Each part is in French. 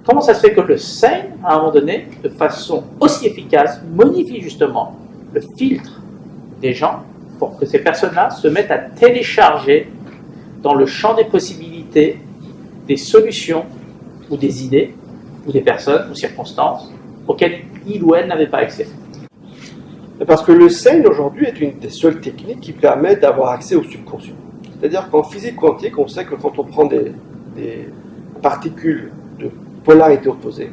comment ça se fait que le Seine, à un moment donné, de façon aussi efficace, modifie justement le filtre des gens pour que ces personnes-là se mettent à télécharger dans le champ des possibilités des solutions ou des idées ou des personnes ou circonstances auxquelles il ou elle n'avait pas accès. Parce que le Seine aujourd'hui est une des seules techniques qui permet d'avoir accès au subconscient. C'est-à-dire qu'en physique quantique, on sait que quand on prend des particules de polarité opposée,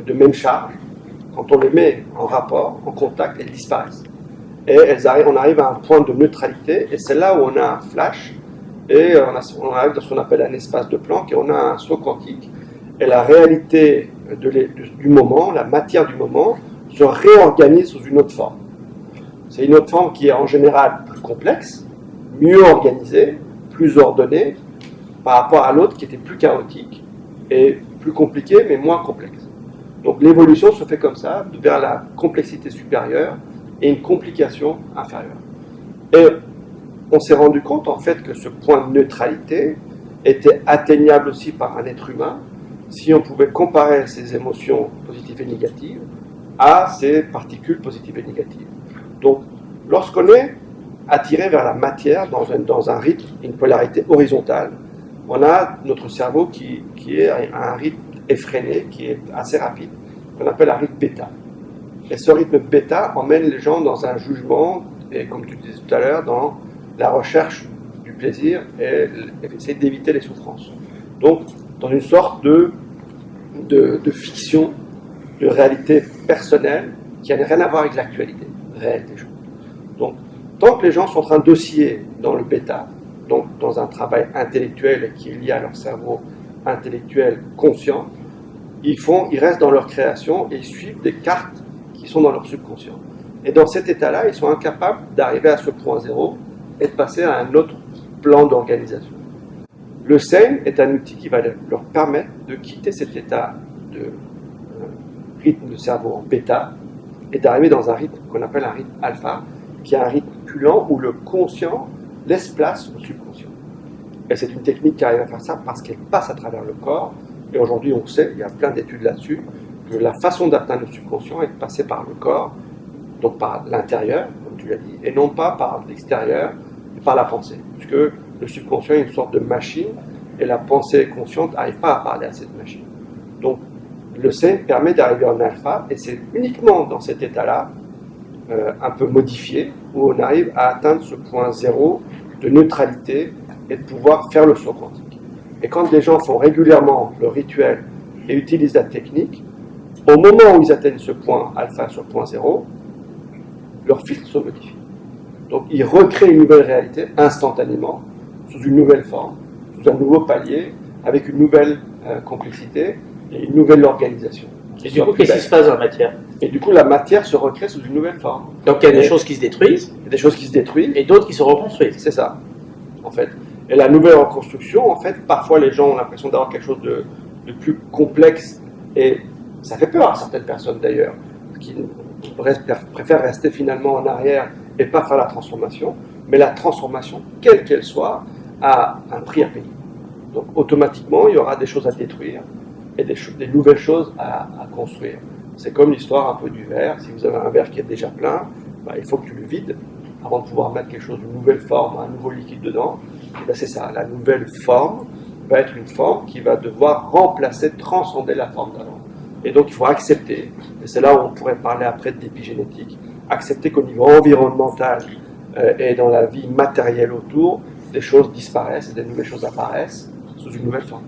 de même charge, quand on les met en rapport, en contact, elles disparaissent. Et on arrive à un point de neutralité, et c'est là où on a un flash, et on arrive dans ce qu'on appelle un espace de Planck, et on a un saut quantique, et la réalité du moment, la matière du moment, se réorganise sous une autre forme. C'est une autre forme qui est en général plus complexe, mieux organisée, plus ordonnée, par rapport à l'autre qui était plus chaotique et plus compliqué, mais moins complexe. Donc l'évolution se fait comme ça, vers la complexité supérieure et une complication inférieure. Et on s'est rendu compte en fait que ce point de neutralité était atteignable aussi par un être humain si on pouvait comparer ses émotions positives et négatives à ces particules positives et négatives. Donc lorsqu'on est attiré vers la matière dans un rythme, une polarité horizontale, on a notre cerveau qui est à un rythme effréné, qui est assez rapide, qu'on appelle un rythme bêta. Et ce rythme bêta emmène les gens dans un jugement, et comme tu disais tout à l'heure, dans la recherche du plaisir et essayer d'éviter les souffrances. Donc, dans une sorte de fiction, de réalité personnelle qui n'a rien à voir avec l'actualité réelle des choses. Donc, tant que les gens sont en train d'osciller dans le bêta, donc dans un travail intellectuel qui est lié à leur cerveau intellectuel conscient, ils restent dans leur création et ils suivent des cartes qui sont dans leur subconscient. Et dans cet état-là, ils sont incapables d'arriver à ce point zéro et de passer à un autre plan d'organisation. Le Seine est un outil qui va leur permettre de quitter cet état de rythme de cerveau en bêta et d'arriver dans un rythme qu'on appelle un rythme alpha, qui est un rythme plus lent où le conscient laisse place au subconscient. Et c'est une technique qui arrive à faire ça parce qu'elle passe à travers le corps. Et aujourd'hui, on sait, il y a plein d'études là-dessus, que la façon d'atteindre le subconscient est de passer par le corps, donc par l'intérieur, comme tu l'as dit, et non pas par l'extérieur, mais par la pensée. Puisque le subconscient est une sorte de machine, et la pensée consciente n'arrive pas à parler à cette machine. Donc, le Seine permet d'arriver en alpha, et c'est uniquement dans cet état-là, un peu modifié, où on arrive à atteindre ce point zéro de neutralité et de pouvoir faire le saut quantique. Et quand les gens font régulièrement le rituel et utilisent la technique, au moment où ils atteignent ce point alpha, ce point zéro, leur filtre se modifie. Donc ils recréent une nouvelle réalité instantanément, sous une nouvelle forme, sous un nouveau palier, avec une nouvelle complexité et une nouvelle organisation. Et du coup, qu'est-ce qui se passe dans la matière? Et du coup, la matière se recrée sous une nouvelle forme. Donc il y a des choses qui se détruisent. Il y a des choses qui se détruisent. Et d'autres qui se reconstruisent. C'est ça, en fait. Et la nouvelle reconstruction, en fait, parfois les gens ont l'impression d'avoir quelque chose de plus complexe. Et ça fait peur à certaines personnes d'ailleurs, qui préfèrent rester finalement en arrière et pas faire la transformation. Mais la transformation, quelle qu'elle soit, a un prix à payer. Donc automatiquement, il y aura des choses à détruire et des nouvelles choses à construire. C'est comme l'histoire un peu du verre. Si vous avez un verre qui est déjà plein, il faut que tu le vides avant de pouvoir mettre quelque chose d'une nouvelle forme, un nouveau liquide dedans. Et c'est ça, la nouvelle forme va être une forme qui va devoir remplacer, transcender la forme d'avant. Et donc il faut accepter, et c'est là où on pourrait parler après d'épigénétique, accepter qu'au niveau environnemental et dans la vie matérielle autour, des choses disparaissent et des nouvelles choses apparaissent sous une nouvelle forme.